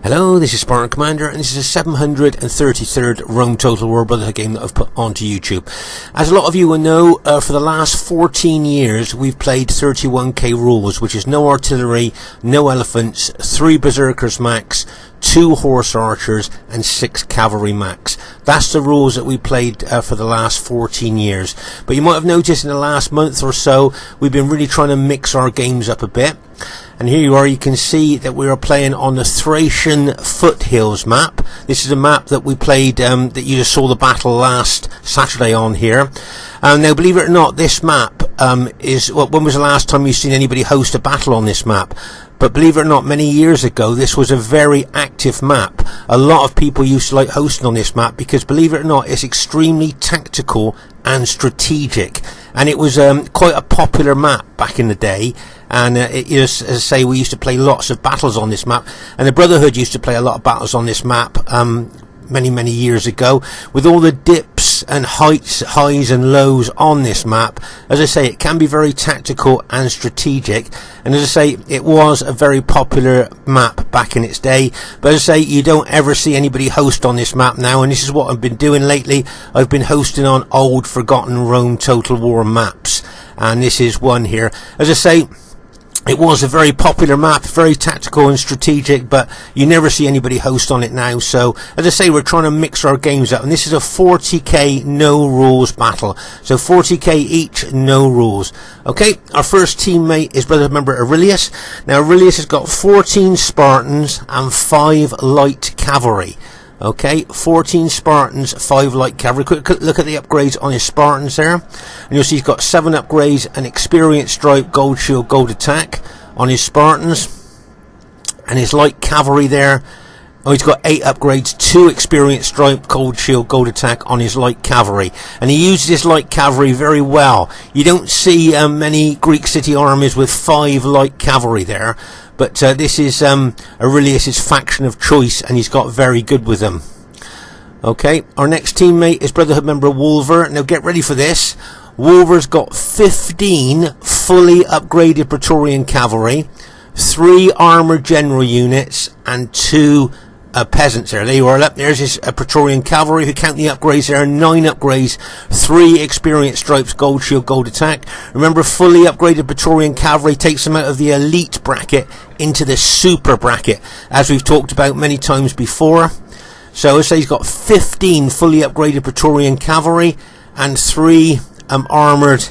Hello, this is Spartan Commander, and this is a 733rd Rome Total War Brotherhood game that I've put onto YouTube. As a lot of you will know, for the last 14 years we've played 31k rules, which is no artillery, no elephants, 3 berserkers max, 2 horse archers and 6 cavalry max. That's the rules that we played for the last 14 years. But you might have noticed in the last month or so we've been really trying to mix our games up a bit. And here you are, you can see that we are playing on the Freshen foothills map. This is a map that we played, that you just saw the battle last Saturday on here. Now, believe it or not, this map is, well, when was the last time you've seen anybody host a battle on this map? But believe it or not, many years ago, this was a very active map. A lot of people used to like hosting on this map because, believe it or not, it's extremely tactical and strategic. And it was quite a popular map back in the day. And it is, as I say, we used to play lots of battles on this map. And the Brotherhood used to play a lot of battles on this map many years ago, with all the dips and heights, highs and lows on this map. As I say, it can be very tactical and strategic, and as I say, it was a very popular map back in its day. But as I say, you don't ever see anybody host on this map now, and this is what I've been doing lately. I've been hosting on old forgotten Rome Total War maps, and this is one here. As I say, it was a very popular map, very tactical and strategic, but you never see anybody host on it now. So, as I say, we're trying to mix our games up, and this is a 40k no rules battle. So 40k each, no rules. Okay, our first teammate is brother member Aurelius. Now Aurelius has got 14 Spartans and 5 light cavalry. Okay, 14 Spartans, 5 light cavalry. Quick look at the upgrades on his Spartans there, and you'll see he's got 7 upgrades, an experience stripe, gold shield, gold attack on his Spartans, and his light cavalry there. Oh, he's got 8 upgrades, 2 experience stripe, gold shield, gold attack on his light cavalry, and he uses his light cavalry very well. You don't see many Greek city armies with 5 light cavalry there. But this is Aurelius' faction of choice, and he's got very good with them. Okay, our next teammate is Brotherhood member Wolver. Now get ready for this. Wolver's got 15 fully upgraded Praetorian cavalry, 3 armoured general units, and 2 peasants there. There you are. There's his Praetorian cavalry. If you count the upgrades there, 9 upgrades, 3 experience stripes, gold shield, gold attack. Remember, fully upgraded Praetorian cavalry takes them out of the elite bracket into the super bracket, as we've talked about many times before. So I say he's got 15 fully upgraded Praetorian cavalry and 3 armoured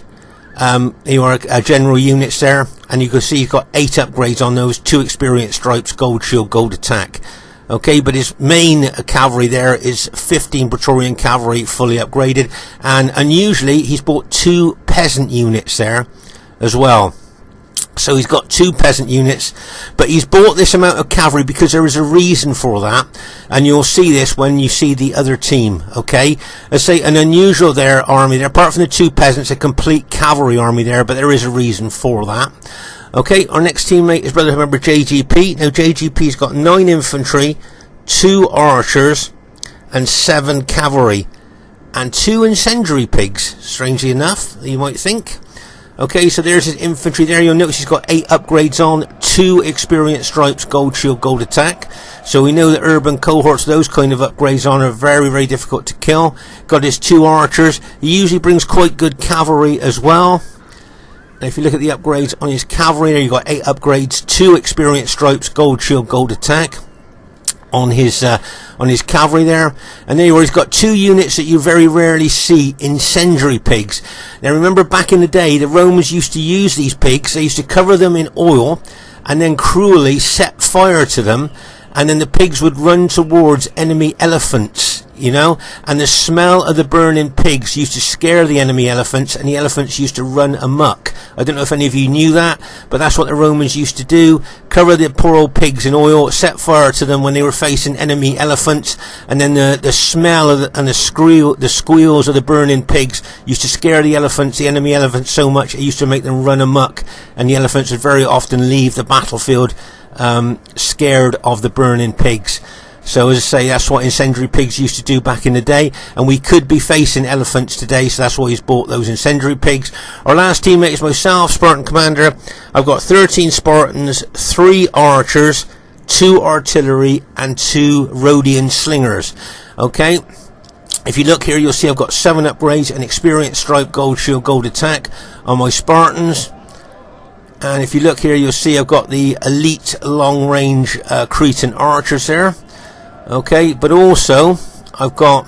general units there, and you can see he's got 8 upgrades on those, 2 experience stripes, gold shield, gold attack. Okay, but his main cavalry there is 15 Praetorian cavalry fully upgraded, and unusually he's bought 2 peasant units there as well. So he's got 2 peasant units, but he's bought this amount of cavalry because there is a reason for that, and you'll see this when you see the other team. Okay, let's say an unusual there army there, apart from the 2 peasants, a complete cavalry army there, but there is a reason for that. Okay, our next teammate is brother member JGP. Now JGP's got 9 infantry, 2 archers, and 7 cavalry, and 2 incendiary pigs, strangely enough, you might think. Okay, so there's his infantry there. You'll notice he's got 8 upgrades on, 2 experience stripes, gold shield, gold attack. So we know that urban cohorts, those kind of upgrades on, are very difficult to kill. Got his 2 archers. He usually brings quite good cavalry as well. Now if you look at the upgrades on his cavalry there, you've got 8 upgrades, 2 experience stripes, gold shield, gold attack on his cavalry there. And there you are, he's got 2 units that you very rarely see, incendiary pigs. Now remember, back in the day, the Romans used to use these pigs. They used to cover them in oil and then cruelly set fire to them, and then the pigs would run towards enemy elephants, you know, and the smell of the burning pigs used to scare the enemy elephants, and the elephants used to run amok. I don't know if any of you knew that, but that's what the Romans used to do: cover the poor old pigs in oil, set fire to them when they were facing enemy elephants, and then the smell of the squeals of the burning pigs used to scare the enemy elephants so much it used to make them run amok, and the elephants would very often leave the battlefield scared of the burning pigs. So as I say, that's what incendiary pigs used to do back in the day, and we could be facing elephants today, so that's why he's bought those incendiary pigs. Our last teammate is myself, Spartan Commander. I've got 13 Spartans, 3 archers, 2 artillery, and 2 Rhodian slingers. Okay, if you look here, you'll see I've got 7 upgrades, an experienced stripe, gold shield, gold attack on my Spartans. And if you look here, you'll see I've got the elite long range Cretan archers there. Okay, but also I've got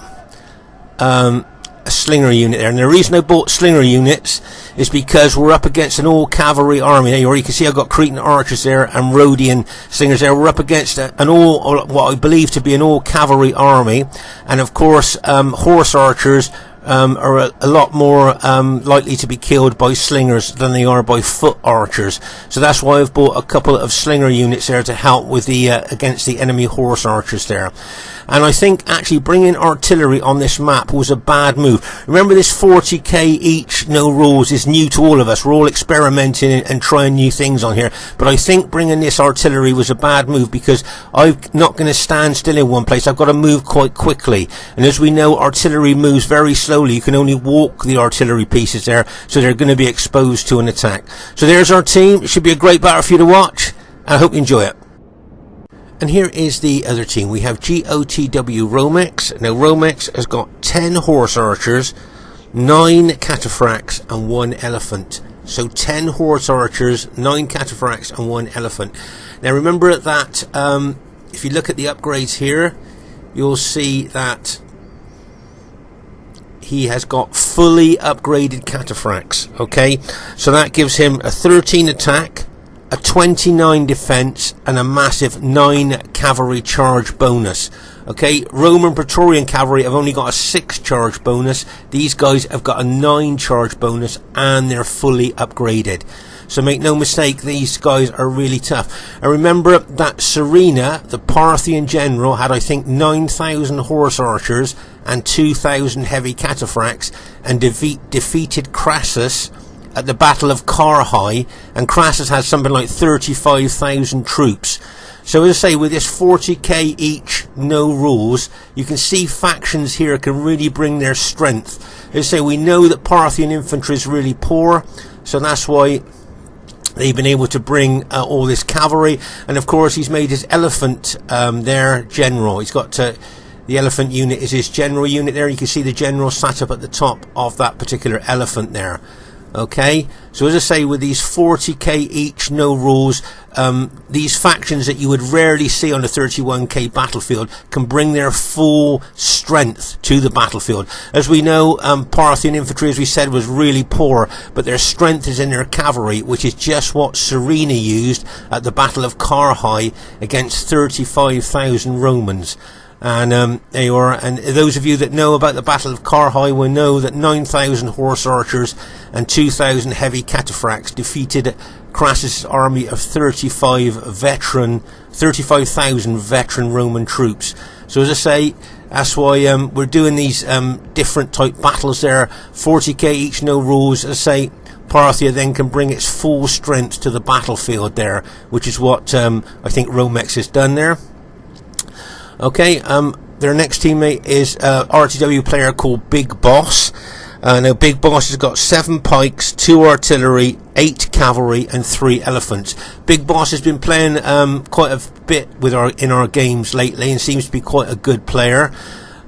a slinger unit there, and the reason I bought slinger units is because we're up against an all cavalry army there. You can see I've got Cretan archers there and Rhodian slingers there. We're up against an all, what I believe to be an all cavalry army, and of course horse archers are a lot more likely to be killed by slingers than they are by foot archers. So that's why I've bought a couple of slinger units there to help with the against the enemy horse archers there. And I think actually bringing artillery on this map was a bad move. Remember, this 40k each, no rules, is new to all of us. We're all experimenting and trying new things on here. But I think bringing this artillery was a bad move, because I'm not going to stand still in one place. I've got to move quite quickly. And as we know, artillery moves very slowly. You can only walk the artillery pieces there, so they're going to be exposed to an attack. So there's our team. It should be a great battle for you to watch. I hope you enjoy it. And here is the other team. We have GOTW Romex. Now Romex has got 10 horse archers, 9 cataphracts and 1 elephant. So 10 horse archers, 9 cataphracts and 1 elephant. Now remember that if you look at the upgrades here, you'll see that he has got fully upgraded cataphracts. Okay, so that gives him a 13 attack, a 29 defense, and a massive 9 cavalry charge bonus. Okay, Roman Praetorian cavalry have only got a 6 charge bonus. These guys have got a 9 charge bonus, and they're fully upgraded. So make no mistake, these guys are really tough. And remember that Serena, the Parthian general, had I think 9,000 horse archers and 2,000 heavy cataphracts, and defeated Crassus at the Battle of Carrhae, and Crassus had something like 35,000 troops. So as I say, with this 40k each, no rules, you can see factions here can really bring their strength. As I say, we know that Parthian infantry is really poor, so that's why they've been able to bring all this cavalry. And of course he's made his elephant their general. He's got the elephant unit is his general unit there. You can see the general sat up at the top of that particular elephant there. Okay, so as I say, with these 40k each, no rules, these factions that you would rarely see on a 31k battlefield can bring their full strength to the battlefield. As we know, Parthian infantry, as we said, was really poor, but their strength is in their cavalry, which is just what Serena used at the Battle of Carrhae against 35,000 Romans. And there you are. And those of you that know about the Battle of Carrhae will know that 9,000 horse archers and 2,000 heavy cataphracts defeated Crassus' army of 35,000 veteran Roman troops. So as I say, that's why we're doing these different type battles there. 40k each, no rules. As I say, Parthia then can bring its full strength to the battlefield there, which is what I think Romex has done there. Okay, their next teammate is RTW player called Big Boss. Now Big Boss has got 7 pikes, 2 artillery, 8 cavalry and 3 elephants. Big Boss has been playing quite a bit with in our games lately, and seems to be quite a good player.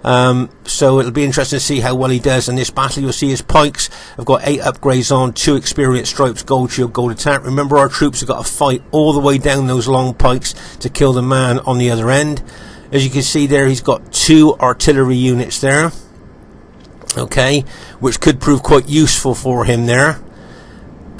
So it'll be interesting to see how well he does in this battle. You'll see his pikes have got 8 upgrades on, 2 experienced stripes, gold shield, gold attack. Remember, our troops have got to fight all the way down those long pikes to kill the man on the other end. As you can see there, he's got 2 artillery units there, okay, which could prove quite useful for him there.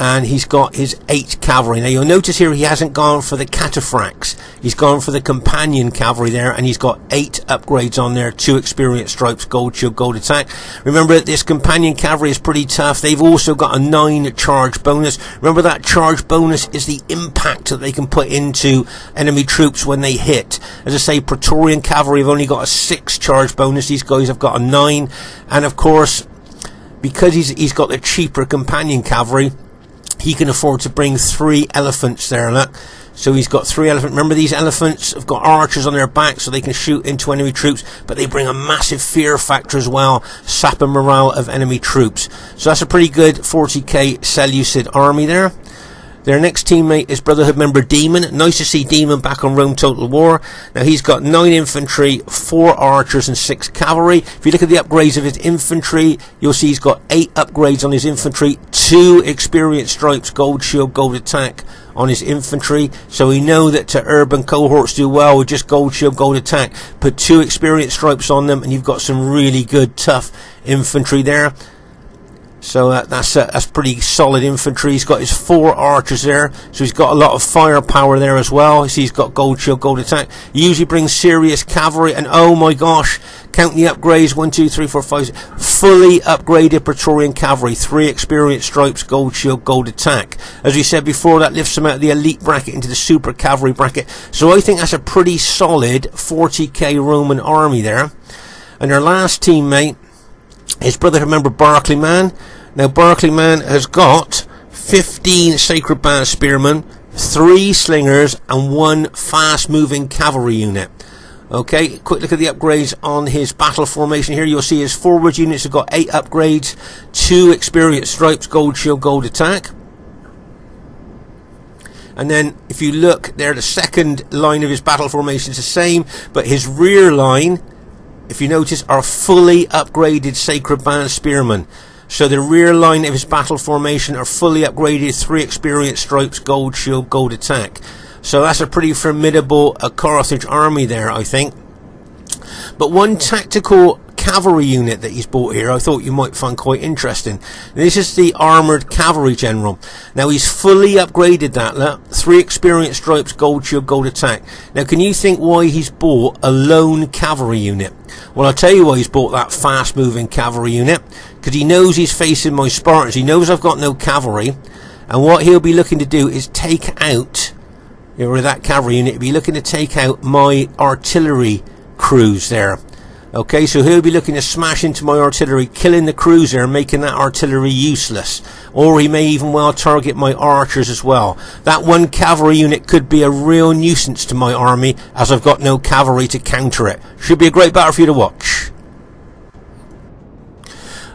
And he's got his 8 cavalry. Now you'll notice here he hasn't gone for the cataphracts. He's gone for the companion cavalry there, and he's got 8 upgrades on there, 2 experienced stripes, gold shield, gold attack. Remember that this companion cavalry is pretty tough. They've also got a 9 charge bonus. Remember that charge bonus is the impact that they can put into enemy troops when they hit. As I say, Praetorian cavalry have only got a 6 charge bonus. These guys have got a 9. And of course, because he's got the cheaper companion cavalry, he can afford to bring 3 elephants there, look. So he's got 3 elephants. Remember, these elephants have got archers on their back so they can shoot into enemy troops, but they bring a massive fear factor as well, sapping morale of enemy troops. So that's a pretty good 40k Seleucid army there. Their next teammate is Brotherhood member Demon. Nice to see Demon back on Rome Total War. Now he's got 9 infantry, 4 archers and 6 cavalry. If you look at the upgrades of his infantry, you'll see he's got 8 upgrades on his infantry, 2 experience stripes, gold shield, gold attack on his infantry. So we know that urban cohorts do well with just gold shield, gold attack. Put 2 experience stripes on them and you've got some really good tough infantry there. So that's pretty solid infantry. He's got his 4 archers there, so he's got a lot of firepower there as well. So he's got gold shield, gold attack. He usually brings serious cavalry, and oh my gosh, count the upgrades: 1, 2, 3, 4, 5. Fully upgraded Praetorian cavalry, 3 experience stripes, gold shield, gold attack. As we said before, that lifts him out of the elite bracket into the super cavalry bracket. So I think that's a pretty solid 40k Roman army there. And our last teammate is Brotherhood member Barclayman. Now Barclayman has got 15 Sacred Band Spearmen, 3 Slingers and 1 fast moving cavalry unit. Okay, quick look at the upgrades on his battle formation here. You'll see his forward units have got 8 upgrades, 2 experience stripes, gold shield, gold attack. And then if you look there, the second line of his battle formation is the same, but his rear line, if you notice, are fully upgraded Sacred Band Spearmen. So the rear line of his battle formation are fully upgraded, 3 experience stripes, gold shield, gold attack. So that's a pretty formidable Carthage army there, I think. But one tactical cavalry unit that he's bought here I thought you might find quite interesting. This is the armoured cavalry general. Now he's fully upgraded that, look, 3 experience stripes, gold shield, gold attack. Now can you think why he's bought a lone cavalry unit? Well, I'll tell you why he's bought that fast moving cavalry unit. Because he knows he's facing my Spartans. He knows I've got no cavalry, and what he'll be looking to do is take out, with that cavalry unit, he'll be looking to take out my artillery crews there. Okay, so he'll be looking to smash into my artillery, killing the cruiser and making that artillery useless. Or he may even well target my archers as well. That one cavalry unit could be a real nuisance to my army, as I've got no cavalry to counter it. Should be a great battle for you to watch.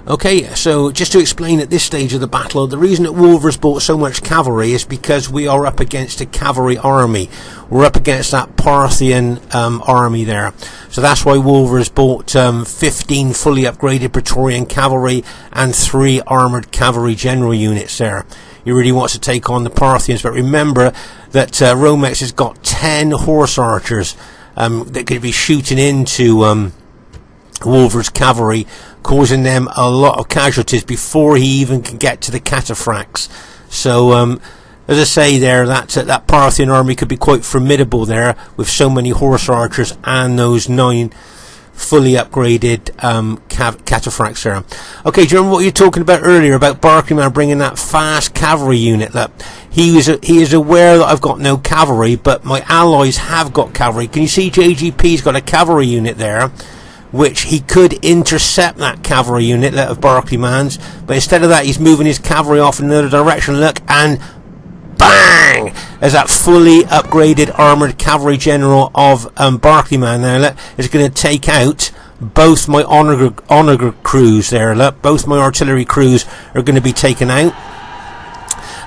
Okay, so just to explain at this stage of the battle, the reason that Wolver's bought so much cavalry is because we are up against a cavalry army. We're up against that Parthian army there. So that's why Wolver's bought 15 fully upgraded Praetorian cavalry and 3 armoured cavalry general units there. He really wants to take on the Parthians, but remember that Romex has got 10 horse archers that could be shooting into Wolver's cavalry, causing them a lot of casualties before he even can get to the cataphracts. So as I say there, that Parthian army could be quite formidable there with so many horse archers and those 9 fully upgraded cataphracts there. Okay, do you remember what you were talking about earlier about Barclayman bringing that fast cavalry unit? That he is aware that I've got no cavalry, but my allies have got cavalry. Can you see JGP's got a cavalry unit there, which he could intercept that cavalry unit of Barclayman's, but instead of that he's moving his cavalry off in another direction, look, and bang! As that fully upgraded armoured cavalry general of Barclayman there, look, is going to take out both my honor crews there, look, both my artillery crews are going to be taken out,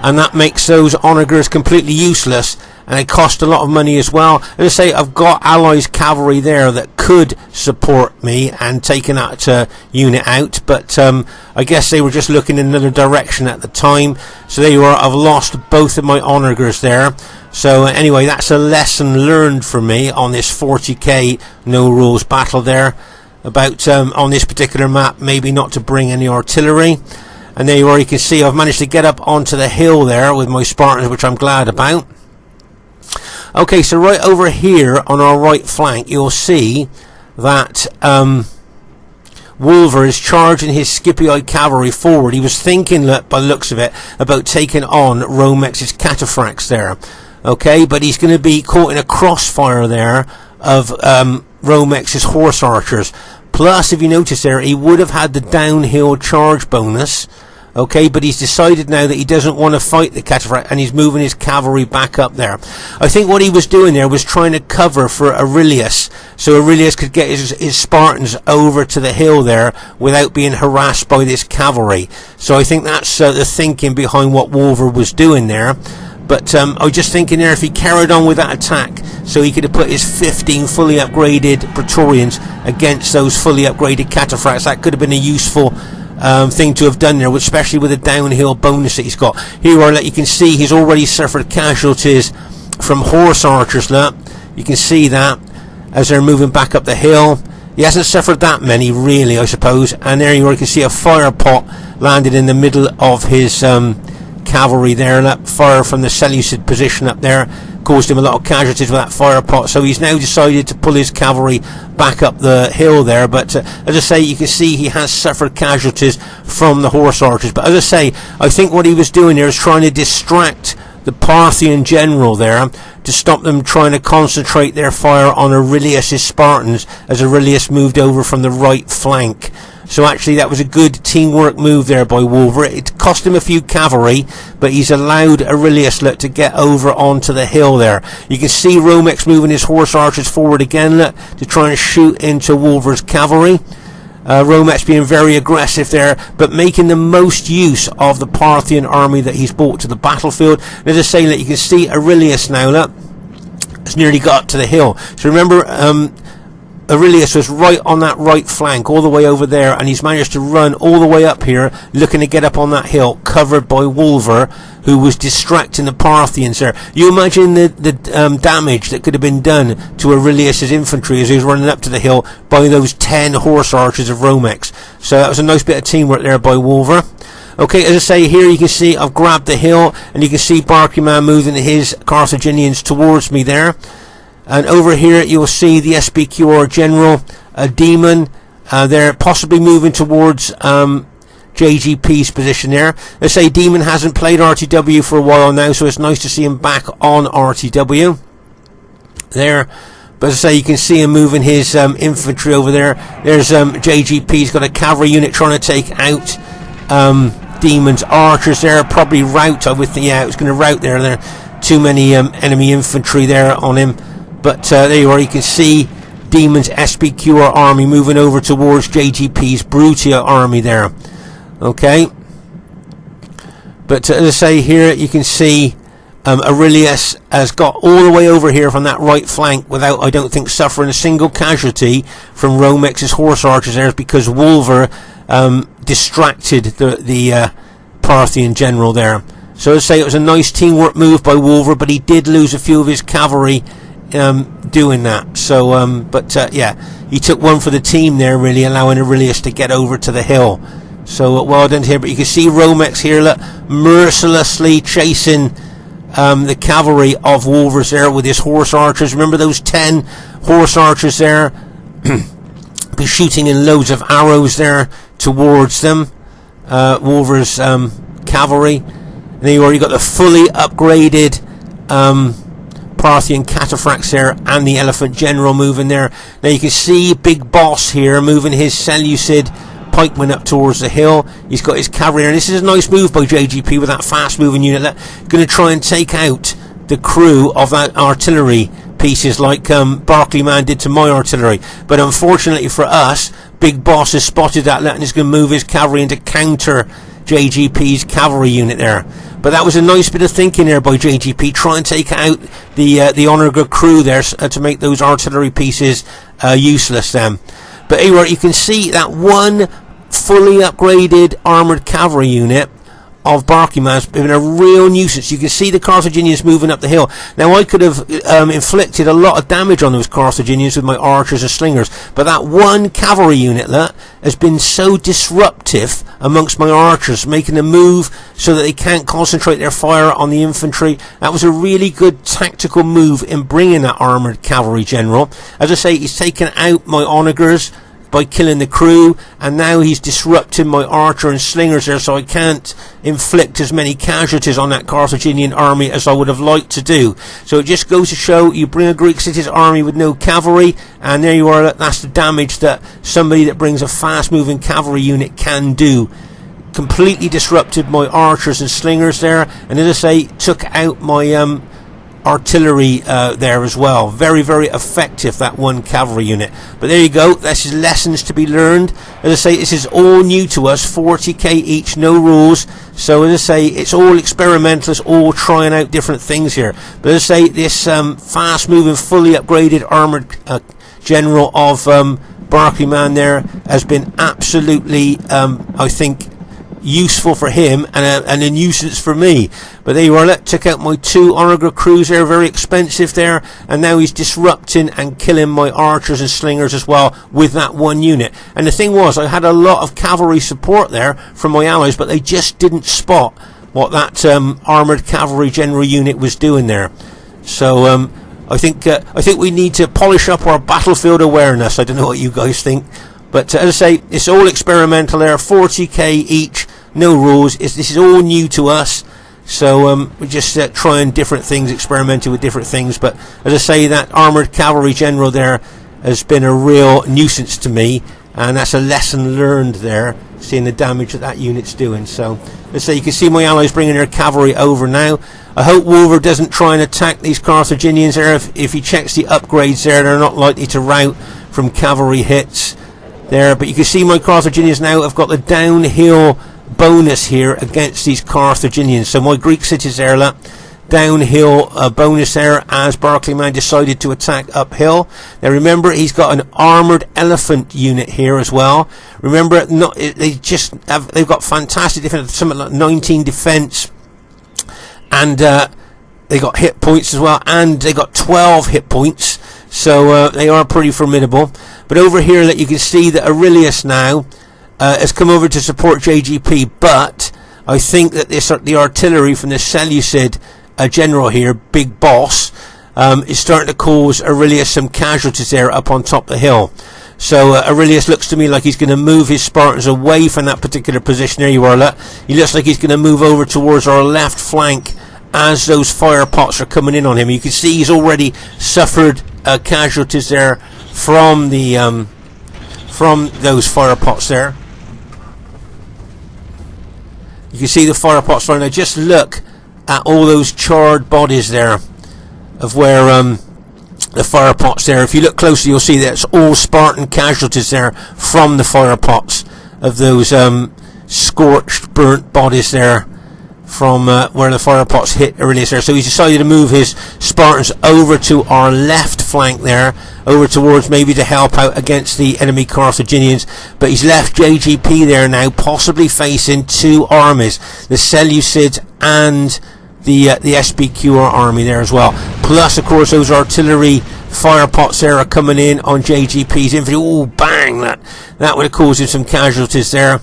and that makes those honors completely useless. And it cost a lot of money as well. As I say, I've got allies cavalry there that could support me and taking that unit out, but I guess they were just looking in another direction at the time. So there you are, I've lost both of my onagers there. So anyway, that's a lesson learned for me on this 40k no rules battle there, about on this particular map maybe not to bring any artillery. And there you are, you can see I've managed to get up onto the hill there with my Spartans, which I'm glad about. Okay, so right over here on our right flank, you'll see that Wolver is charging his Scipii cavalry forward. He was thinking, look, by the looks of it, about taking on Romex's cataphracts there. Okay, but he's going to be caught in a crossfire there of Romex's horse archers. Plus, if you notice there, he would have had the downhill charge bonus. Okay, but he's decided now that he doesn't want to fight the cataphract, and he's moving his cavalry back up there. I think what he was doing there was trying to cover for Aurelius, so Aurelius could get his Spartans over to the hill there without being harassed by this cavalry. So I think that's the thinking behind what Wolver was doing there. But I was just thinking there, if he carried on with that attack, so he could have put his 15 fully upgraded Praetorians against those fully upgraded cataphracts, that could have been a useful thing to have done there, especially with the downhill bonus that he's got. Here you can see he's already suffered casualties from horse archers. Look, you can see that as they're moving back up the hill. He hasn't suffered that many, really, I suppose. And there you can see a fire pot landed in the middle of his cavalry there. That fire from the Seleucid position up there caused him a lot of casualties with that fire pot, so he's now decided to pull his cavalry back up the hill there. But as I say, you can see he has suffered casualties from the horse archers. But as I say, I think what he was doing there is trying to distract the Parthian general there, to stop them trying to concentrate their fire on Aurelius' Spartans as Aurelius moved over from the right flank. So actually that was a good teamwork move there by Wolver. It cost him a few cavalry, but he's allowed Aurelius to get over onto the hill there. You can see Romex moving his horse archers forward again to try and shoot into Wolver's cavalry. Romex being very aggressive there, but making the most use of the Parthian army that he's brought to the battlefield. And as I say, you can see Aurelius now has nearly got up to the hill. So remember, Aurelius was right on that right flank, all the way over there, and he's managed to run all the way up here, looking to get up on that hill, covered by Wolver, who was distracting the Parthians there. You imagine the damage that could have been done to Aurelius' infantry as he was running up to the hill by those 10 horse archers of Romex. So that was a nice bit of teamwork there by Wolver. Okay, as I say, here you can see I've grabbed the hill, and you can see Barkyman moving his Carthaginians towards me there. And over here you'll see the SPQR general, Demon. They're possibly moving towards JGP's position there. Let's say Demon hasn't played RTW for a while now, so it's nice to see him back on RTW there. But as I say, you can see him moving his infantry over there. There's JGP's got a cavalry unit trying to take out Demon's archers there. Probably rout, I would think. Yeah, it was going to rout there. There are too many enemy infantry there on him. But there you are, you can see Demon's SPQR army moving over towards JGP's Brutia army there. Okay. But as I say, here you can see Aurelius has got all the way over here from that right flank without, I don't think, suffering a single casualty from Romex's horse archers there, because Wolver distracted the Parthian general there. So as I say, it was a nice teamwork move by Wolver, but he did lose a few of his cavalry doing that. So yeah, he took one for the team there, really allowing Aurelius to get over to the hill. So well done here. But you can see Romex here mercilessly chasing the cavalry of Wolver's there with his horse archers. Remember those 10 horse archers there? Be shooting in loads of arrows there towards them, Wolver's cavalry. And there you are, you got the fully upgraded Parthian cataphracts there, and the elephant general moving there. Now you can see Big Boss here moving his Seleucid pikemen up towards the hill. He's got his cavalry, and this is a nice move by JGP with that fast moving unit that's going to try and take out the crew of that artillery pieces like Barclayman did to my artillery. But unfortunately for us, Big Boss has spotted that and is going to move his cavalry into counter JGP's cavalry unit there. But that was a nice bit of thinking there by JGP, try and take out the Onager crew there to make those artillery pieces useless then. But anyway, you can see that one fully upgraded armoured cavalry unit of Barkyman's been a real nuisance. You can see the Carthaginians moving up the hill. Now I could have inflicted a lot of damage on those Carthaginians with my archers and slingers, but that one cavalry unit has been so disruptive amongst my archers, making them move so that they can't concentrate their fire on the infantry. That was a really good tactical move in bringing that armoured cavalry general. As I say, he's taken out my onagers by killing the crew, and now he's disrupting my archer and slingers there, so I can't inflict as many casualties on that Carthaginian army as I would have liked to do. So it just goes to show, you bring a Greek city's army with no cavalry, and there you are, that's the damage that somebody that brings a fast moving cavalry unit can do. Completely disrupted my archers and slingers there, and as I say, took out my artillery there as well. Very, very effective, that one cavalry unit. But there you go, this is lessons to be learned. As I say, this is all new to us, 40k each, no rules. So as I say, it's all experimental, it's all trying out different things here. But as I say, this fast moving, fully upgraded armoured general of Barclayman there has been absolutely, I think, useful for him and a nuisance for me. But there you are, took out my 2 Onager crews there, very expensive there, and now he's disrupting and killing my archers and slingers as well with that one unit. And the thing was, I had a lot of cavalry support there from my allies, but they just didn't spot what that armoured cavalry general unit was doing there. So I think we need to polish up our battlefield awareness. I don't know what you guys think, but as I say, it's all experimental there, 40k each, no rules. This is all new to us, so we're just trying different things, experimenting with different things. But as I say, that armoured cavalry general there has been a real nuisance to me, and that's a lesson learned there, seeing the damage that unit's doing. So let's say you can see my allies bringing their cavalry over now. I hope Wolver doesn't try and attack these Carthaginians there. If he checks the upgrades there, they're not likely to rout from cavalry hits there. But you can see my Carthaginians now have got the downhill bonus here against these Carthaginians. So my Greek cities there, downhill bonus there as Barclayman decided to attack uphill. Now remember, he's got an armoured elephant unit here as well. Remember, they've got fantastic defense, something like 19 defense, and they got hit points as well, and they got 12 hit points. So they are pretty formidable. But over here, that you can see that Aurelius now has come over to support JGP, but I think that the artillery from the Seleucid general here, Big Boss, is starting to cause Aurelius some casualties there up on top of the hill. So Aurelius looks to me like he's going to move his Spartans away from that particular position. There you are, he looks like he's going to move over towards our left flank as those fire pots are coming in on him. You can see he's already suffered casualties there from the from those fire pots there. You can see the fire pots flying. Now just look at all those charred bodies there of where the fire pots there. If you look closely, you'll see that it's all Spartan casualties there from the fire pots of those scorched, burnt bodies there from where the fire pots hit Aurelius there. So he's decided to move his Spartans over to our left flank there, over towards maybe to help out against the enemy Carthaginians. But he's left JGP there now, possibly facing 2 armies, the Seleucids and the SPQR army there as well. Plus, of course, those artillery fire pots there are coming in on JGP's infantry. Oh, bang! That would have caused him some casualties there.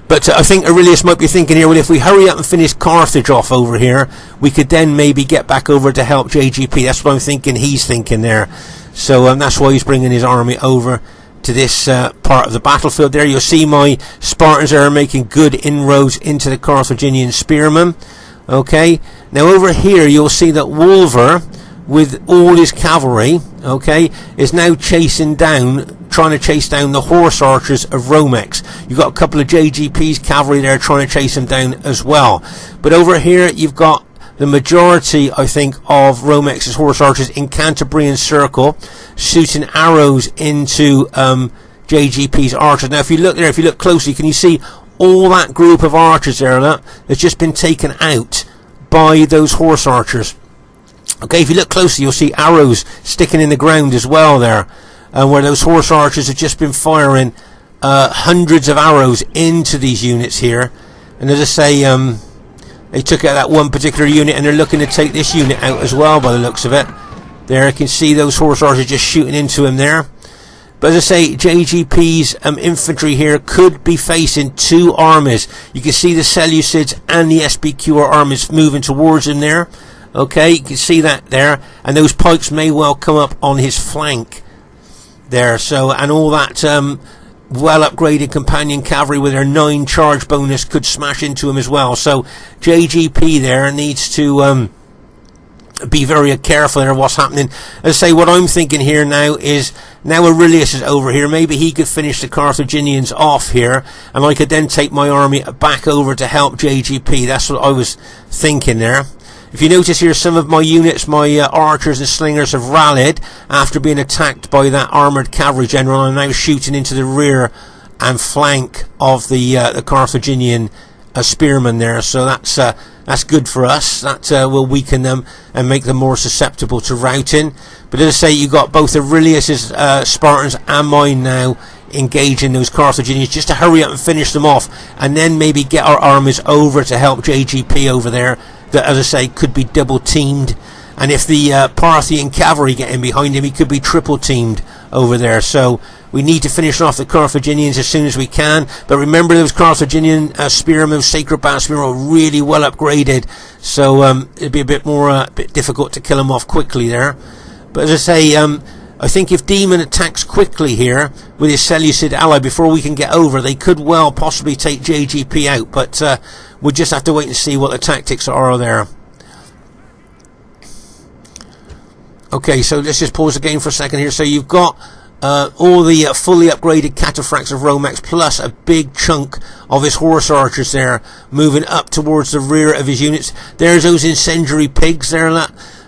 But I think Aurelius might be thinking here, well, if we hurry up and finish Carthage off over here, we could then maybe get back over to help JGP. That's what I'm thinking he's thinking there. So that's why he's bringing his army over to this part of the battlefield there. You'll see my Spartans are making good inroads into the Carthaginian spearmen. Okay, now over here you'll see that Wolver, with all his cavalry, okay, is now trying to chase down the horse archers of Romex. You've got a couple of JGP's cavalry there trying to chase him down as well. But over here you've got the majority, I think, of Romex's horse archers in Cantabrian circle, shooting arrows into JGP's archers. Now if you look there, if you look closely, can you see all that group of archers there that's just been taken out by those horse archers? Okay, if you look closely, you'll see arrows sticking in the ground as well there, where those horse archers have just been firing hundreds of arrows into these units here. And as I say, they took out that one particular unit, and they're looking to take this unit out as well by the looks of it. There, you can see those horse archers just shooting into him there. But as I say, JGP's infantry here could be facing 2 armies. You can see the Seleucids and the SPQR armies moving towards him there. Okay, you can see that there, and those pikes may well come up on his flank there. So, and all that well upgraded companion cavalry with their 9 charge bonus could smash into him as well. So JGP there needs to be very careful there what's happening. As I say, what I'm thinking here now is, now Aurelius is over here, maybe he could finish the Carthaginians off here, and I could then take my army back over to help JGP. That's what I was thinking there. If you notice here, some of my units, my archers and slingers, have rallied after being attacked by that armoured cavalry general, and are now shooting into the rear and flank of the Carthaginian spearmen there. So that's good for us. That will weaken them and make them more susceptible to routing. But as I say, you've got both Aurelius's Spartans and mine now engaging those Carthaginians just to hurry up and finish them off, and then maybe get our armies over to help JGP over there, that, as I say, could be double teamed. And if the Parthian cavalry get in behind him, he could be triple teamed over there. So we need to finish off the Carthaginians as soon as we can. But remember, those Carthaginian spearmen, those sacred battle spearmen, are really well upgraded, so it'd be a bit difficult to kill them off quickly there. But as I say, I think if Demon attacks quickly here with his Seleucid ally before we can get over, they could well possibly take JGP out. But we'll just have to wait and see what the tactics are there. Okay, so let's just pause the game for a second here. So you've got all the fully upgraded cataphracts of Romex, plus a big chunk of his horse archers there, moving up towards the rear of his units. There's those incendiary pigs there.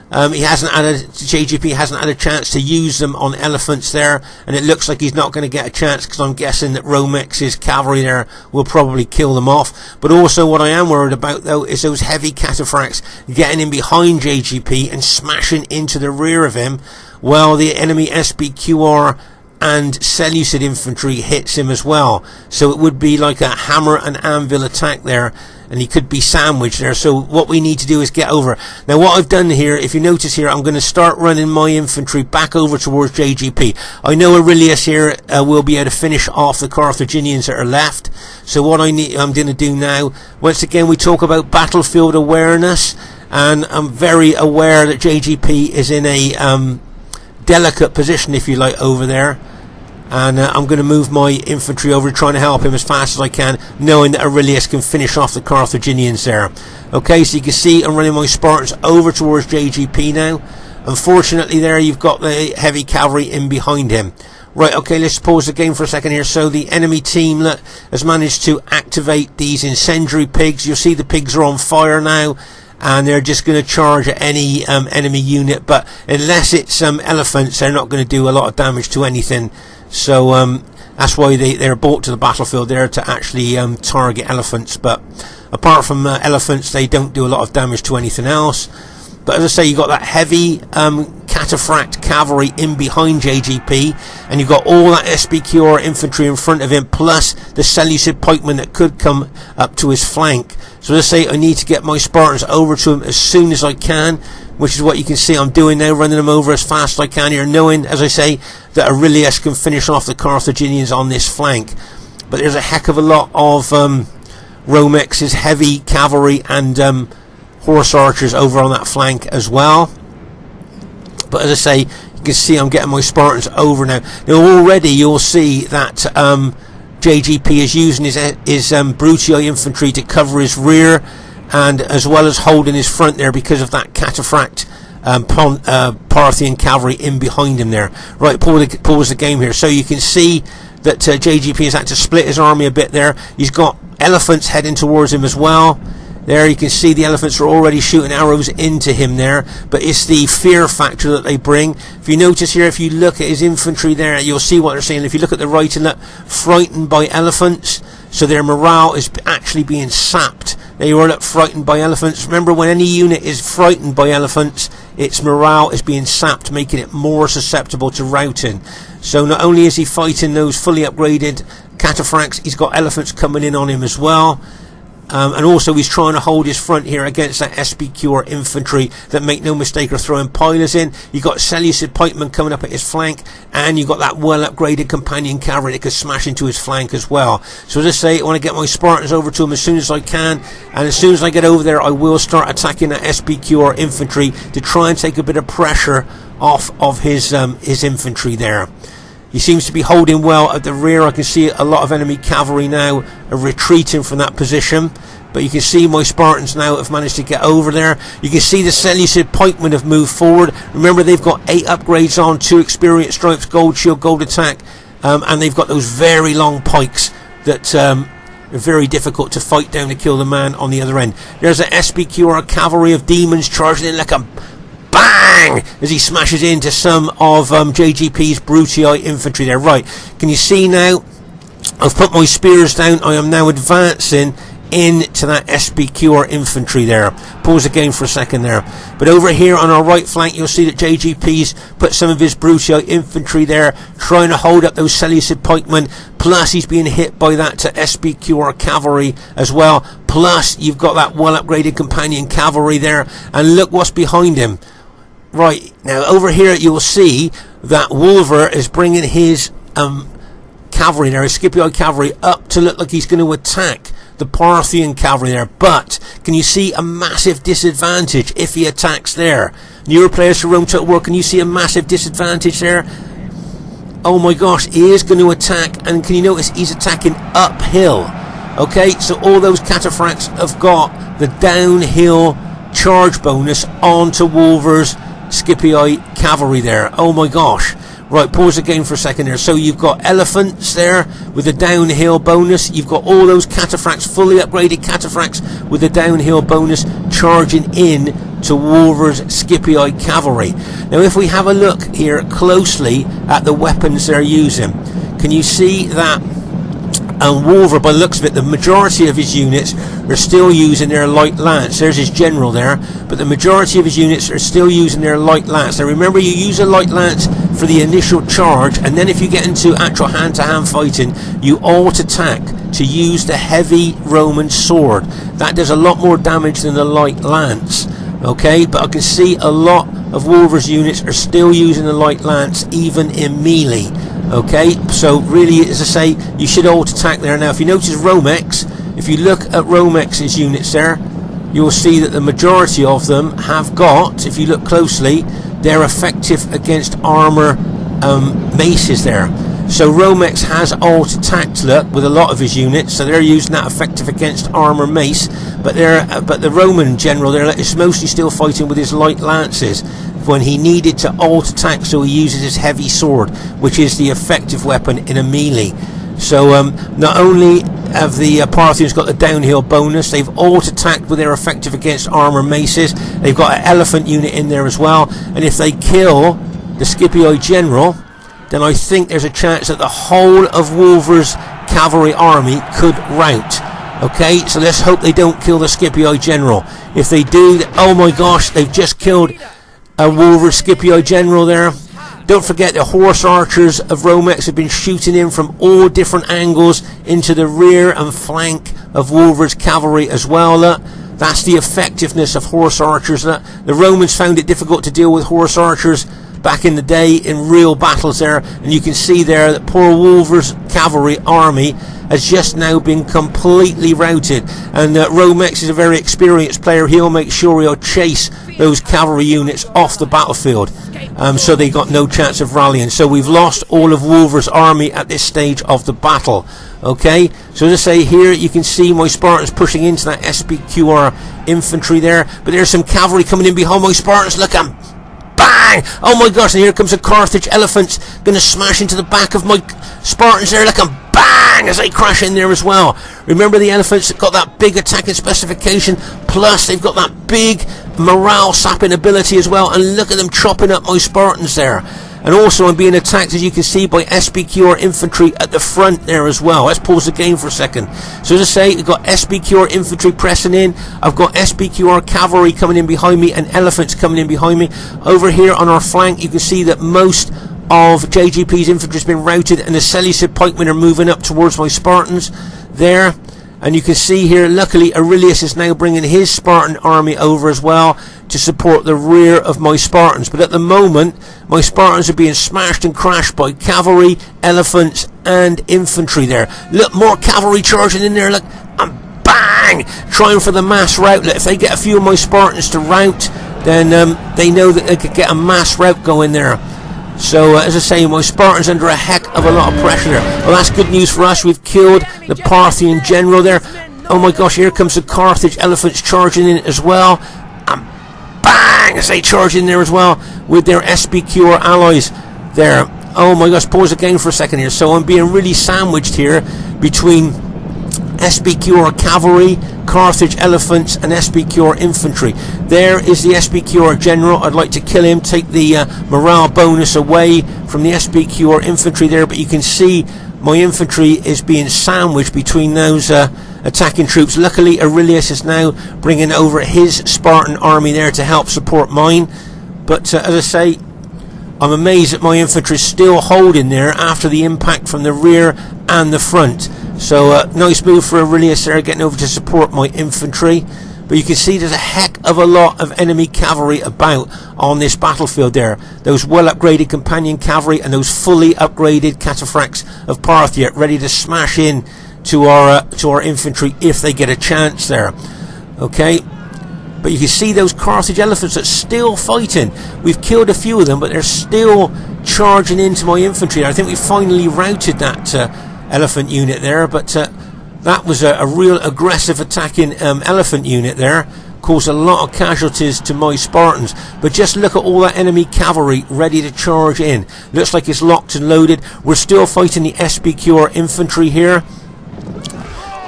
JGP hasn't had a chance to use them on elephants there, and it looks like he's not going to get a chance, because I'm guessing that Romex's cavalry there will probably kill them off. But also what I am worried about, though, is those heavy cataphracts getting in behind JGP and smashing into the rear of him, while the enemy SBQR and Seleucid infantry hits him as well. So it would be like a hammer and anvil attack there, and he could be sandwiched there. So what we need to do is get over. Now what I've done here, if you notice here, I'm going to start running my infantry back over towards JGP. I know Aurelius here will be able to finish off the Carthaginians that are left. So what I'm going to do now, once again, we talk about battlefield awareness, and I'm very aware that JGP is in a delicate position, if you like, over there, and I'm going to move my infantry over, trying to help him as fast as I can, knowing that Aurelius can finish off the Carthaginians there. Okay, so you can see I'm running my Spartans over towards JGP now. Unfortunately there, you've got the heavy cavalry in behind him. Right, okay, let's pause the game for a second here. So the enemy team that has managed to activate these incendiary pigs. You'll see the pigs are on fire now, and they're just going to charge at any enemy unit, but unless it's elephants, they're not going to do a lot of damage to anything. So that's why they're brought to the battlefield there, to actually target elephants. But apart from elephants, they don't do a lot of damage to anything else. But as I say, you've got that heavy cataphract cavalry in behind JGP, and you've got all that SBQR infantry in front of him, plus the Seleucid pikemen that could come up to his flank. So as I say, I need to get my Spartans over to him as soon as I can, which is what you can see I'm doing now, running them over as fast as I can here, knowing, as I say, that Aurelius can finish off the Carthaginians on this flank. But there's a heck of a lot of Romex's heavy cavalry and horse archers over on that flank as well. But as I say, you can see I'm getting my Spartans over now. Now already you'll see that JGP is using his Brutii infantry to cover his rear, and as well as holding his front there because of that cataphract Parthian cavalry in behind him there. Right, pause the game here. So you can see that JGP has had to split his army a bit there. He's got elephants heading towards him as well. There you can see the elephants are already shooting arrows into him there, but it's the fear factor that they bring. If you notice here, if you look at his infantry there, you'll see what they're saying. If you look at the right and look, frightened by elephants, so their morale is actually being sapped. They all look frightened by elephants. Remember, when any unit is frightened by elephants, its morale is being sapped, making it more susceptible to routing. So not only is he fighting those fully upgraded cataphracts, he's got elephants coming in on him as well. And also he's trying to hold his front here against that SBQR infantry that, make no mistake, are throwing pilers in. You've got Seleucid pikemen coming up at his flank, and you've got that well upgraded companion cavalry that could smash into his flank as well. So as I say, I want to get my Spartans over to him as soon as I can, and as soon as I get over there, I will start attacking that SBQR infantry to try and take a bit of pressure off of his infantry there. He seems to be holding well at the rear. I can see a lot of enemy cavalry now are retreating from that position, but you can see my Spartans now have managed to get over there. You can see the Seleucid pikemen have moved forward. Remember, they've got 8 upgrades on, 2 experience stripes, gold shield, gold attack, and they've got those very long pikes that very difficult to fight down to kill the man on the other end. There's an SPQR cavalry of demons charging in like a bang as he smashes into some of JGP's Brutii infantry there. Right, can you see now? I've put my spears down. I am now advancing into that SPQR infantry there. Pause the game for a second there. But over here on our right flank, you'll see that JGP's put some of his Brutii infantry there, trying to hold up those Seleucid pikemen. Plus, he's being hit by that SPQR cavalry as well. Plus, you've got that well-upgraded companion cavalry there. And look what's behind him. Right, now over here you will see that Wolver is bringing his cavalry there, his Scipii cavalry, up to look like he's going to attack the Parthian cavalry there. But can you see a massive disadvantage if he attacks there? Newer players to Rome Total War, can you see a massive disadvantage there? Oh my gosh, he is going to attack, and can you notice he's attacking uphill? Okay, so all those cataphracts have got the downhill charge bonus onto Wolver's Scipii cavalry there. Oh my gosh. Right, pause the game for a second there. So you've got elephants there with a downhill bonus. You've got all those cataphracts, fully upgraded cataphracts with a downhill bonus charging in to Wolver's Scipii cavalry. Now if we have a look here closely at the weapons they're using, can you see that Wolver, by the looks of it, the majority of his units are still using their light lance. There's his general there, but the majority of his units are still using their light lance. Now remember, you use a light lance for the initial charge, and then if you get into actual hand-to-hand fighting, you alt attack to use the heavy Roman sword. That does a lot more damage than the light lance. Okay, but I can see a lot of Wolver's units are still using the light lance even in melee. Okay, so really, as I say, you should alt attack there. Now if you notice Romex, if you look at Romex's units there, you'll see that the majority of them have got, if you look closely, they're effective against armor maces there. So Romex has alt attacked, look, with a lot of his units, so they're using that effective against armor mace, but the Roman general there is mostly still fighting with his light lances when he needed to alt attack, so he uses his heavy sword, which is the effective weapon in a melee. So not only have the Parthians got the downhill bonus, they've alt attacked with their effective against armor maces. They've got an elephant unit in there as well, and if they kill the Scipii general, then I think there's a chance that the whole of Wolver's cavalry army could rout. Okay, so let's hope they don't kill the Scipii general. If they do, oh my gosh, they've just killed a Wolver's Scipii general there. Don't forget the horse archers of Romex have been shooting in from all different angles into the rear and flank of Wolver's cavalry as well. That's the effectiveness of horse archers. The Romans found it difficult to deal with horse archers back in the day in real battles there, and you can see there that poor Wolver's cavalry army has just now been completely routed, and Romex is a very experienced player. He'll make sure he'll chase those cavalry units off the battlefield, so they got no chance of rallying. So we've lost all of Wolver's army at this stage of the battle. Okay, so as I say, here you can see my Spartans pushing into that SPQR infantry there, but there's some cavalry coming in behind my Spartans. Look, bang! Oh my gosh, and here comes a Carthage elephant, gonna smash into the back of my Spartans there. Look, bang! As they crash in there as well. Remember, the elephants got that big attacking specification, plus they've got that big morale sapping ability as well, and look at them chopping up my Spartans there. And also I'm being attacked, as you can see, by SPQR infantry at the front there as well. Let's pause the game for a second. So as I say, we've got SPQR infantry pressing in. I've got SPQR cavalry coming in behind me and elephants coming in behind me. Over here on our flank, you can see that most of JGP's infantry has been routed, and the Seleucid pikemen are moving up towards my Spartans there. And you can see here, luckily, Aurelius is now bringing his Spartan army over as well to support the rear of my Spartans. But at the moment, my Spartans are being smashed and crashed by cavalry, elephants, and infantry there. Look, more cavalry charging in there, look, and bang! Trying for the mass rout. Look, if they get a few of my Spartans to rout, then they know that they could get a mass rout going there. So, as I say, my Spartans under a heck of a lot of pressure there. Well, that's good news for us. We've killed the Parthian general there. Oh my gosh, here comes the Carthage elephants charging in as well. And bang! As they charge in there as well with their SPQR allies there. Oh my gosh, pause the game for a second here. So I'm being really sandwiched here between SPQR cavalry, Carthage elephants, and SPQR infantry. There is the SPQR general. I'd like to kill him, take the morale bonus away from the SPQR infantry there, but you can see my infantry is being sandwiched between those attacking troops. Luckily, Aurelius is now bringing over his Spartan army there to help support mine. But as I say, I'm amazed that my infantry is still holding there after the impact from the rear and the front. So nice move for Aurelius there, getting over to support my infantry. But you can see there's a heck of a lot of enemy cavalry about on this battlefield there. Those well upgraded companion cavalry and those fully upgraded cataphracts of Parthia ready to smash in to our infantry if they get a chance there. Okay. But you can see those Carthage elephants that's still fighting. We've killed a few of them, but they're still charging into my infantry. I think we finally routed that elephant unit there, but that was a real aggressive attacking elephant unit there. Caused a lot of casualties to my Spartans. But just look at all that enemy cavalry ready to charge in. Looks like it's locked and loaded. We're still fighting the SPQR infantry here.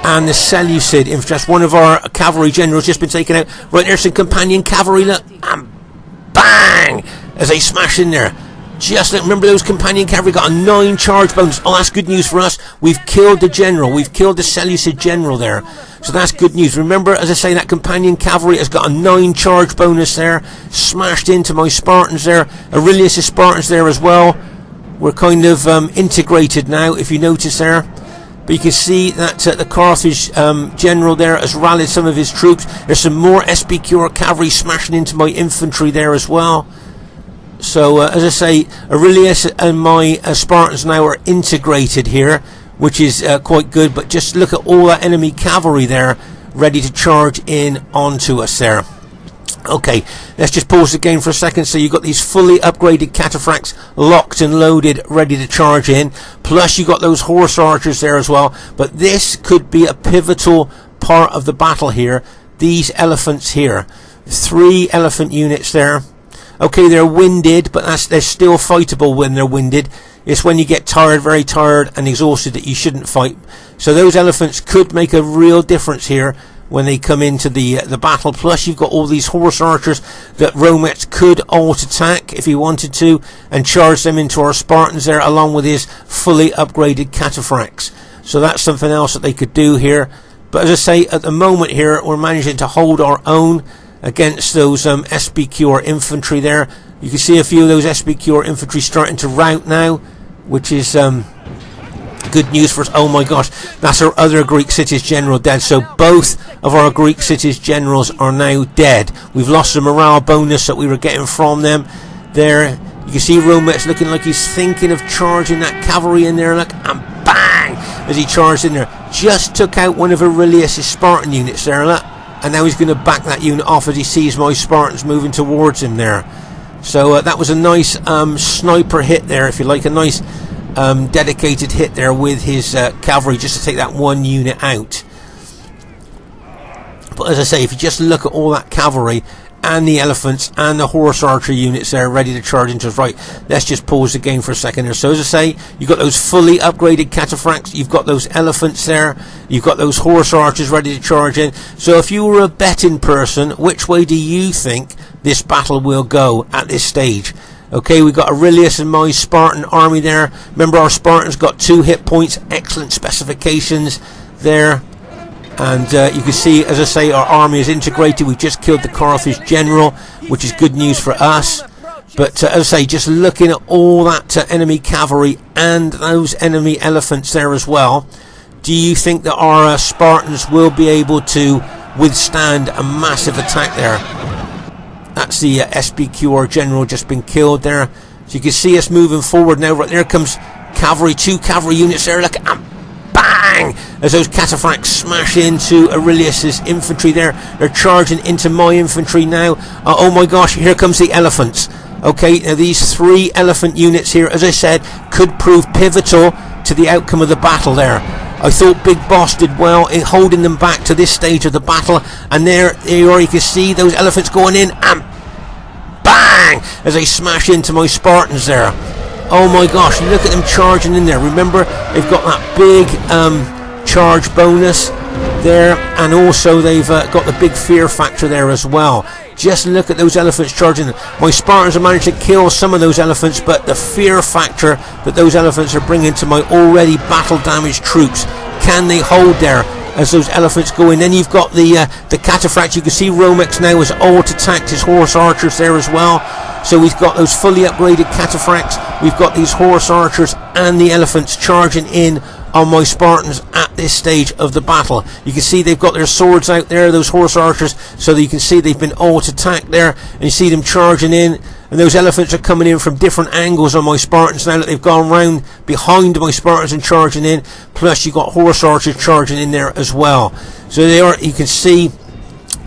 And the Seleucid infantry. That's one of our cavalry generals just been taken out. Right, there's some companion cavalry, look, and bang, as they smash in there. Just look, remember those companion cavalry got a 9 charge bonus. Oh, that's good news for us. We've killed the general. We've killed the Seleucid general there. So that's good news. Remember, as I say, that companion cavalry has got a 9 charge bonus there. Smashed into my Spartans there. Aurelius' Spartans there as well. We're kind of integrated now, if you notice there. But you can see that the Carthage general there has rallied some of his troops. There's some more SPQR cavalry smashing into my infantry there as well. So as I say, Aurelius and my Spartans now are integrated here, which is quite good. But just look at all that enemy cavalry there ready to charge in onto us there. Okay, let's just pause the game for a second. So you've got these fully upgraded cataphracts locked and loaded, ready to charge in. Plus you've got those horse archers there as well. But this could be a pivotal part of the battle here. These elephants here. 3 elephant units there. Okay, they're winded, but they're still fightable when they're winded. It's when you get tired, very tired and exhausted, that you shouldn't fight. So those elephants could make a real difference here when they come into the battle. Plus you've got all these horse archers that Romex could alt attack if he wanted to and charge them into our Spartans there, along with his fully upgraded cataphracts. So that's something else that they could do here. But as I say, at the moment here, we're managing to hold our own against those SPQR infantry there. You can see a few of those SPQR infantry starting to rout now, which is good news for us. Oh my gosh, that's our other Greek cities general dead. So both of our Greek cities generals are now dead. We've lost the morale bonus that we were getting from them there. You can see Romex looking like he's thinking of charging that cavalry in there, look, and bang, as he charged in there. Just took out one of Aurelius' Spartan units there, look. And now he's going to back that unit off as he sees my Spartans moving towards him there. So that was a nice sniper hit there, if you like, a nice dedicated hit there with his cavalry, just to take that one unit out. But as I say, if you just look at all that cavalry and the elephants and the horse archer units there ready to charge into us. Right, let's just pause the game for a second here. So as I say, you've got those fully upgraded cataphracts, you've got those elephants there, you've got those horse archers ready to charge in. So if you were a betting person, which way do you think this battle will go at this stage? Okay, we've got Aurelius and my Spartan army there. Remember, our Spartans got 2 hit points, excellent specifications there. And you can see, as I say, our army is integrated. We've just killed the Carthage general, which is good news for us. But as I say, just looking at all that enemy cavalry and those enemy elephants there as well, do you think that our Spartans will be able to withstand a massive attack there? That's the SPQR general just been killed there. So you can see us moving forward now. Right there comes cavalry, 2 cavalry units there. Look, bang! As those cataphracts smash into Aurelius' infantry there. They're charging into my infantry now. Oh my gosh, here comes the elephants. Okay, now these 3 elephant units here, as I said, could prove pivotal to the outcome of the battle there. I thought Big Boss did well in holding them back to this stage of the battle. And there you are, you can see those elephants going in, and bang! As they smash into my Spartans there. Oh my gosh, look at them charging in there. Remember, they've got that big charge bonus there, and also they've got the big fear factor there as well. Just look at those elephants charging. My Spartans have managed to kill some of those elephants, but the fear factor that those elephants are bringing to my already battle damaged troops, can they hold there as those elephants go in? Then you've got the cataphracts. You can see Romex now has alt-attacked his horse archers there as well. So we've got those fully upgraded cataphracts, we've got these horse archers and the elephants charging in on my Spartans at this stage of the battle. You can see they've got their swords out there, those horse archers, so that you can see they've been alt-attacked there, and you see them charging in, and those elephants are coming in from different angles on my Spartans now that they've gone round behind my Spartans and charging in, plus you've got horse archers charging in there as well. So they are, you can see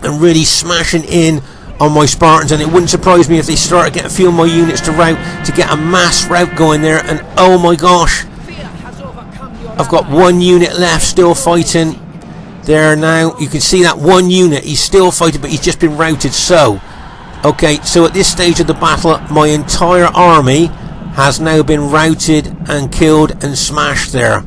them really smashing in on my Spartans, and it wouldn't surprise me if they start to get a few of my units to rout, to get a mass rout going there. And oh my gosh, I've got one unit left still fighting there now. You can see that one unit, he's still fighting, but he's just been routed. So okay, so at this stage of the battle, my entire army has now been routed and killed and smashed there.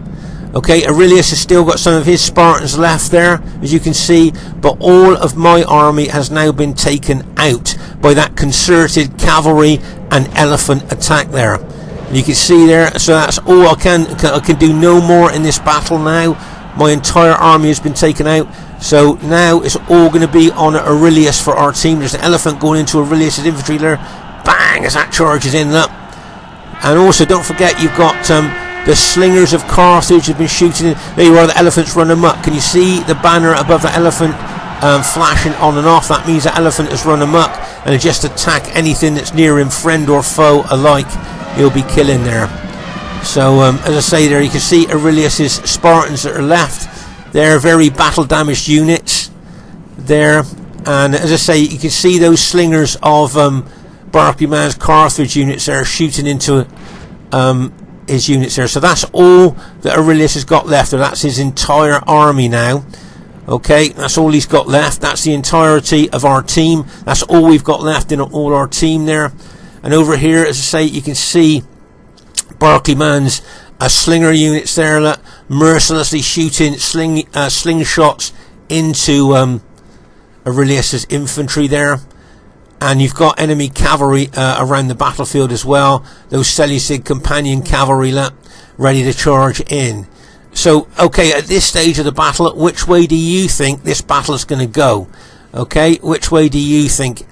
Okay, Aurelius has still got some of his Spartans left there, as you can see, but all of my army has now been taken out by that concerted cavalry and elephant attack there. And you can see there, so that's all I can do no more in this battle now. My entire army has been taken out, so now it's all going to be on Aurelius for our team. There's an elephant going into Aurelius' infantry there, bang, as that charges in up. And also don't forget you've got the slingers of Carthage have been shooting in. There you are, the elephants run amok. Can you see the banner above the elephant flashing on and off? That means the elephant has run amok and just attack anything that's near him, friend or foe alike. He'll be killing there. So as I say there, you can see Aurelius' Spartans that are left. They're very battle damaged units there. And as I say, you can see those slingers of Barclay Mann's Carthage units there shooting into his units there. So that's all that Aurelius has got left, or that's his entire army now. Okay, that's all he's got left. That's the entirety of our team. That's all we've got left in all our team there. And over here, as I say, you can see Barclay Mann's slinger units there, mercilessly shooting slingshots into Aurelius' infantry there. And you've got enemy cavalry around the battlefield as well. Those Seleucid companion cavalry ready to charge in. So, okay, at this stage of the battle, which way do you think this battle is going to go? Okay, which way do you think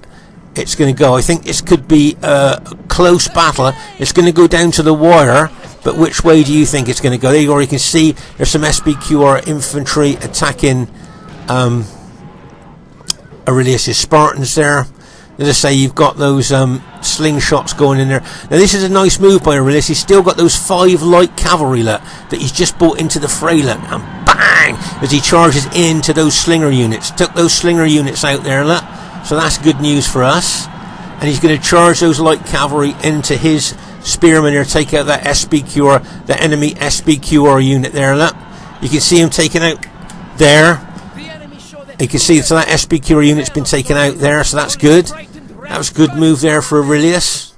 it's going to go? I think this could be a close battle. It's going to go down to the wire, but which way do you think it's going to go? There you are, you can see there's some SPQR infantry attacking Aurelius' Spartans there. As I say, you've got those slingshots going in there. Now this is a nice move by Aurelius. He's still got those 5 light cavalry that he's just brought into the fray, and bang, as he charges into those slinger units. Took those slinger units out there, so that's good news for us. And he's going to charge those light cavalry into his spearmen there, take out that SPQR, the enemy SPQR unit there. You can see him taken out there. You can see, so that SPQR unit's been taken out there, so that's good. That was a good move there for Aurelius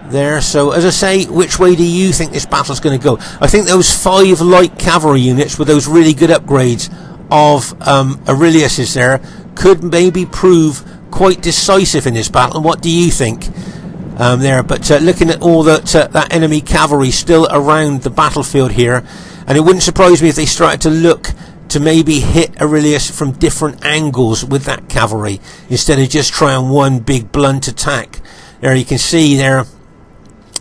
there. So as I say, which way do you think this battle's going to go? I think those 5 light cavalry units with those really good upgrades of Aurelius's there could maybe prove quite decisive in this battle. And what do you think there? But looking at all that enemy cavalry still around the battlefield here, and it wouldn't surprise me if they started to look to maybe hit Aurelius from different angles with that cavalry instead of just trying one big blunt attack. There you can see there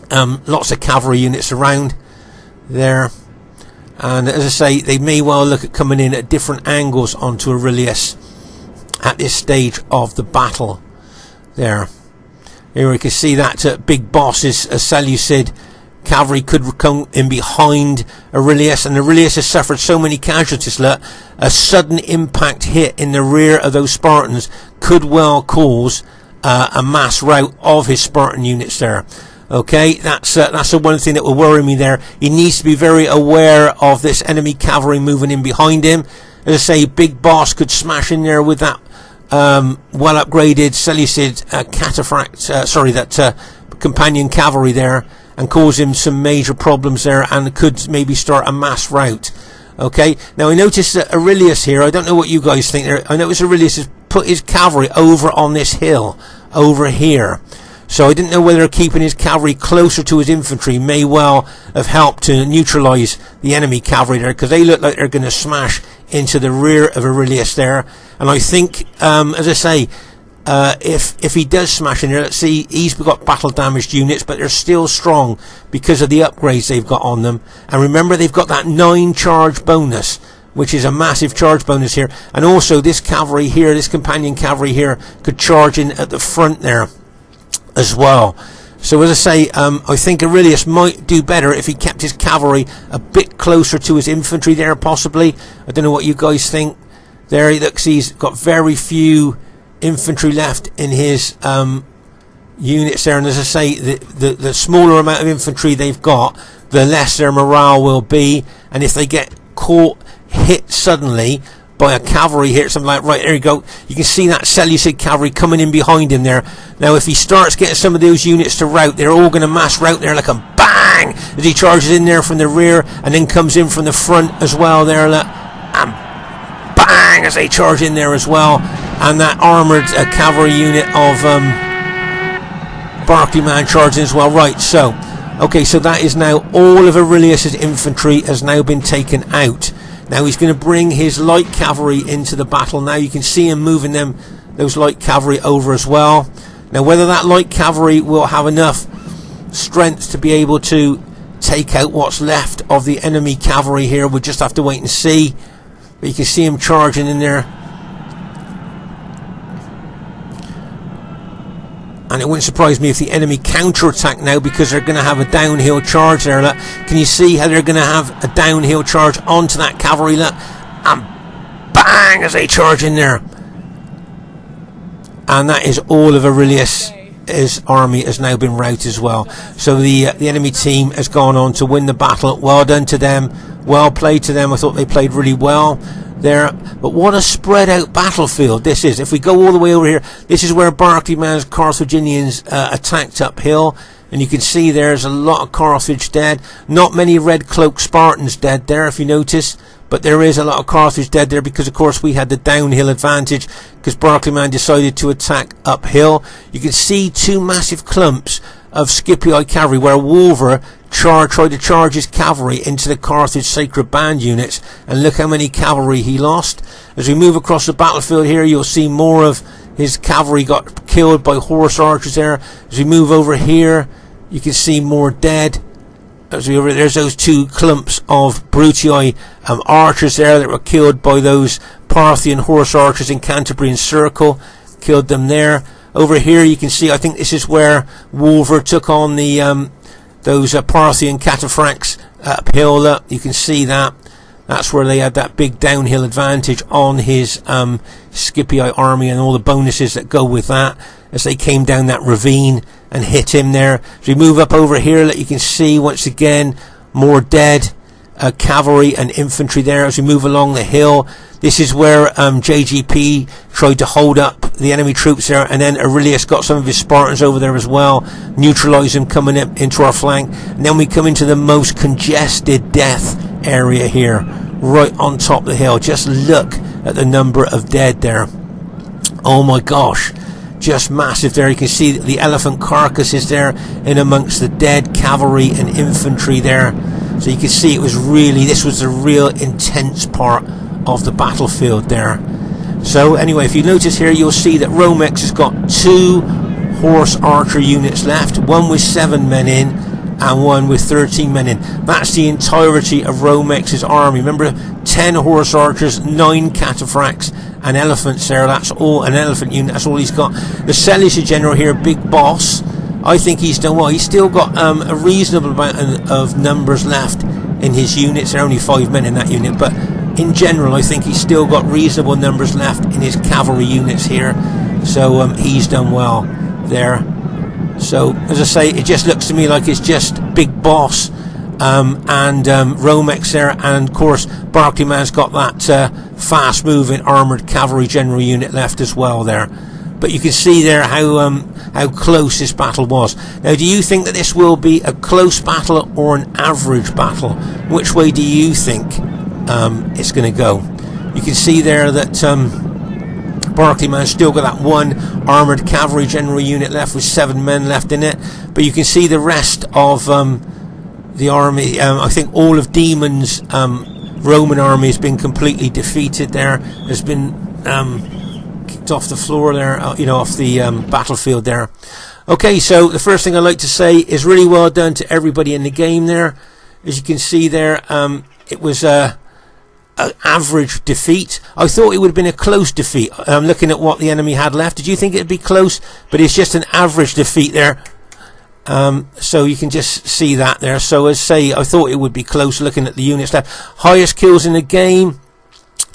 lots of cavalry units around there, and as I say, they may well look at coming in at different angles onto Aurelius at this stage of the battle there. Here we can see that big boss is a Seleucid cavalry could come in behind Aurelius, and Aurelius has suffered so many casualties that a sudden impact hit in the rear of those Spartans could well cause a mass rout of his Spartan units there. Okay, that's the one thing that will worry me there. He needs to be very aware of this enemy cavalry moving in behind him. As I say, Big Boss could smash in there with that well upgraded Seleucid that companion cavalry there, and cause him some major problems there, and could maybe start a mass rout. Okay, now I noticed that Aurelius here, I don't know what you guys think there, I noticed Aurelius has put his cavalry over on this hill, over here. So I didn't know whether keeping his cavalry closer to his infantry may well have helped to neutralise the enemy cavalry there, because they look like they're going to smash into the rear of Aurelius there. And I think, as I say, if he does smash in there, let's see, he's got battle damaged units, but they're still strong because of the upgrades they've got on them. And remember, they've got that 9 charge bonus, which is a massive charge bonus here. And also this cavalry here, this companion cavalry here, could charge in at the front there as well. So as I say, I think Aurelius might do better if he kept his cavalry a bit closer to his infantry there, possibly. I don't know what you guys think. There he looks, he's got very few infantry left in his units there, and as I say, the smaller amount of infantry they've got, the less their morale will be. And if they get hit suddenly by a cavalry here, something like, right, there you go, you can see that Seleucid cavalry coming in behind him there. Now if he starts getting some of those units to rout, they're all going to mass rout there like a bang as he charges in there from the rear, and then comes in from the front as well there, and bang as they charge in there as well. And that armoured cavalry unit of Barclayman charging as well. Right, so okay, so that is now all of Aurelius's infantry has now been taken out. Now he's going to bring his light cavalry into the battle. Now you can see him moving those light cavalry over as well. Now whether that light cavalry will have enough strength to be able to take out what's left of the enemy cavalry here, we'll just have to wait and see. But you can see him charging in there. And it wouldn't surprise me if the enemy counter-attack now, because they're going to have a downhill charge there. Look. Can you see how they're going to have a downhill charge onto that cavalry? Look. And bang as they charge in there. And that is all of Aurelius. His army has now been routed as well. So the enemy team has gone on to win the battle. Well done to them. Well played to them. I thought they played really well there. But what a spread out battlefield this is. If we go all the way over here, this is where Barclayman's Carthaginians attacked uphill, and you can see there's a lot of Carthage dead. Not many red cloak Spartans dead there, if you notice, but there is a lot of Carthage dead there because of course we had the downhill advantage because Barclayman decided to attack uphill. You can see 2 massive clumps of Scipii cavalry where Wolver tried to charge his cavalry into the Carthage Sacred Band units, and look how many cavalry he lost. As we move across the battlefield here, you'll see more of his cavalry got killed by horse archers there. As we move over here, you can see more dead. There's those 2 clumps of Brutii archers there that were killed by those Parthian horse archers in Canterbury and Circle. Killed them there. Over here you can see, I think this is where Wolver took on the those Parthian cataphracts uphill. You can see that. That's where they had that big downhill advantage on his Scipii army and all the bonuses that go with that as they came down that ravine and hit him there. As we move up over here, you can see once again more dead cavalry and infantry there as we move along the hill. This is where JGP tried to hold up the enemy troops there, and then Aurelius got some of his Spartans over there as well, neutralise them coming up into our flank. And then we come into the most congested death area here, right on top of the hill. Just look at the number of dead there. Oh my gosh, just massive there. You can see the elephant carcasses there in amongst the dead cavalry and infantry there. So you can see this was the real intense part of the battlefield there. So anyway, if you notice here, you'll see that Romex has got 2 horse archer units left, one with 7 men in and one with 13 men in. That's the entirety of Romex's army. Remember, 10 horse archers, 9 cataphracts and elephants there. That's all, an elephant unit, that's all he's got. The Seleucid general here, Big Boss, I think he's done well. He's still got a reasonable amount of numbers left in his units. There are only 5 men in that unit, but in general I think he's still got reasonable numbers left in his cavalry units here. So he's done well there. So as I say, it just looks to me like it's just Big Boss and Romex there, and of course Barclayman's got that fast moving armoured cavalry general unit left as well there. But you can see there how close this battle was. Now, do you think that this will be a close battle or an average battle? Which way do you think? it's going to go. You can see there that Barclay man still got that one armoured cavalry general unit left with 7 men left in it, but you can see the rest of the army. I think all of Demon's Roman army has been completely defeated there, has been kicked off the floor there, off the battlefield there. Okay, so the first thing I'd like to say is really well done to everybody in the game there. As you can see there, it was an average defeat. I thought it would have been a close defeat. Looking at what the enemy had left, did you think it would be close? But it's just an average defeat there. So you can just see that there. So as I say, I thought it would be close looking at the units left. Highest kills in the game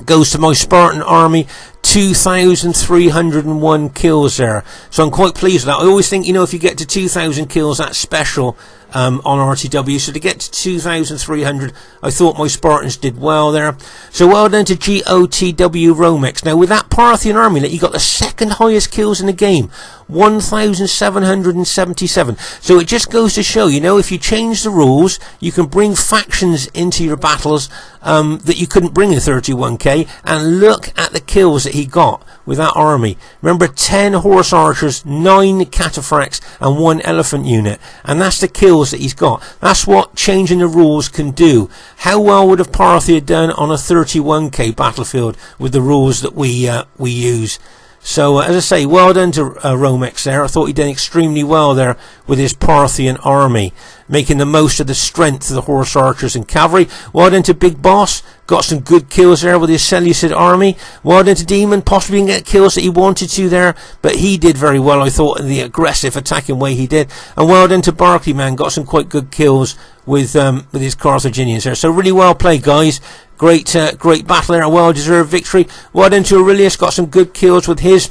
goes to my Spartan army, 2,301 kills there. So I'm quite pleased with that. I always think, if you get to 2,000 kills, that's special on RTW. So to get to 2,300, I thought my Spartans did well there. So well done to GOTW Romex. Now with that Parthian army, you got the second highest kills in the game, 1,777. So it just goes to show, if you change the rules, you can bring factions into your battles that you couldn't bring in 31k. And look at the kills that he got with that army. Remember, 10 horse archers, 9 cataphracts and 1 elephant unit, and that's the kills that he's got. That's what changing the rules can do. How well would have Parthia done on a 31k battlefield with the rules that we use? So as I say, well done to Romex there. I thought he did extremely well there with his Parthian army, making the most of the strength of the horse archers and cavalry. Well done to Big Boss, got some good kills there with his Seleucid army. Well done to Demon, possibly didn't get kills that he wanted to there, but he did very well, I thought, in the aggressive attacking way he did. And well done to Barclay man, got some quite good kills with his Carthaginians there. So really well played, guys. Great battle there, a well-deserved victory. Well done to Aurelius, got some good kills with his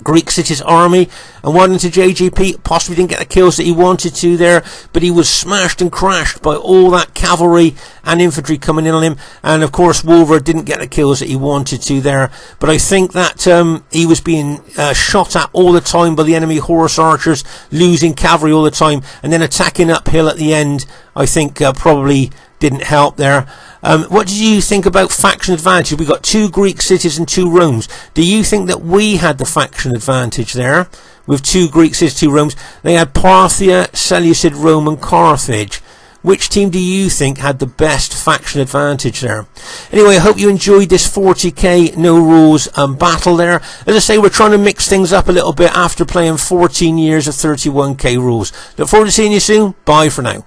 Greek cities army. And well done to JGP, possibly didn't get the kills that he wanted to there, but he was smashed and crashed by all that cavalry and infantry coming in on him. And of course Wolver didn't get the kills that he wanted to there, but I think that he was being shot at all the time by the enemy horse archers, losing cavalry all the time, and then attacking uphill at the end, I think probably didn't help there. What did you think about faction advantage? We got 2 Greek cities and 2 Romes. Do you think that we had the faction advantage there with 2 Greek cities, 2 Romes? They had Parthia, Seleucid, Rome and Carthage. Which team do you think had the best faction advantage there? Anyway, I hope you enjoyed this 40k no rules battle there. As I say, we're trying to mix things up a little bit after playing 14 years of 31k rules. Look forward to seeing you soon. Bye for now.